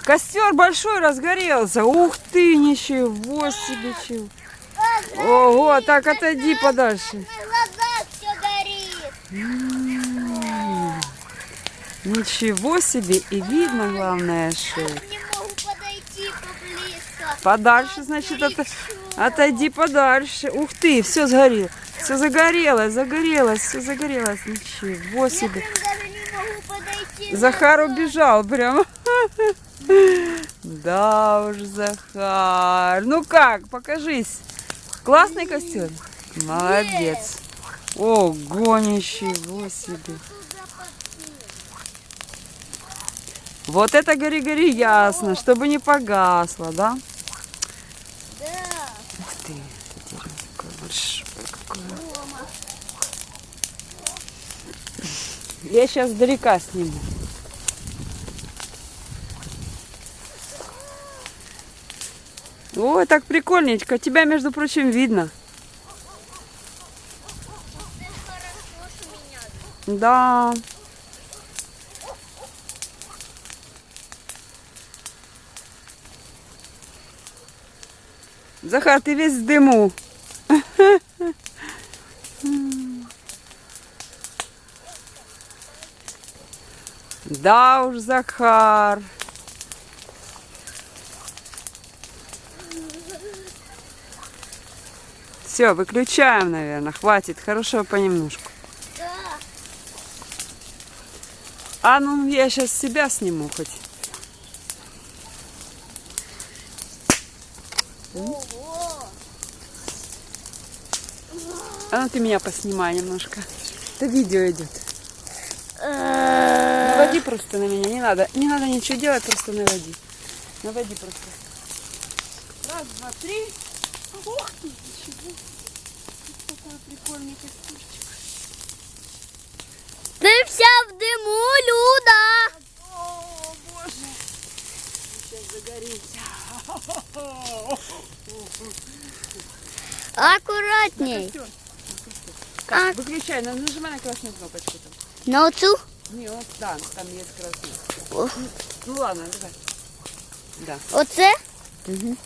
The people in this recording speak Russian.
Костер большой разгорелся. Ух ты, ничего себе, чего. Ого, так отойди подальше. На глазах все горит. Ничего себе, и видно, главное, что. Не могу подойти поблизко. Подальше, значит, отойди подальше. Ух ты, все сгорело. Все загорелось, все загорелось. Ничего Я себе. прям даже не могу подойти. Захар убежал прямо. Да уж, Захар. Ну как, покажись. Классный костер? Молодец. Ого, ничего себе. Вот это гори-гори ясно, чтобы не погасло, да? Да. Ух ты, дерево такое большое, какое. Я сейчас далека сниму. Ой, так прикольненько. Тебя, между прочим, видно. Ты хорошо, что меня. Да. Захар, ты весь в дыму. Да уж, Захар. Все, выключаем, наверное. Хватит. Хорошо понемножку. Да. А ну, я сейчас себя сниму хоть. Ого. А ну ты меня поснимай немножко. Это видео идет. Наводи просто на меня. Не надо ничего делать, просто наводи. Наводи просто. Раз, два, три. Ух ты, ничего. Такой прикольный костюрчик. Ты вся в дыму, Люда. О, боже. Сейчас загорится. Аккуратней. Так, выключай, нажимай на красную кнопочку там. На оцу? Не, вот да, там есть красный. Ох. Ну ладно, давай. Да. Оце? Угу.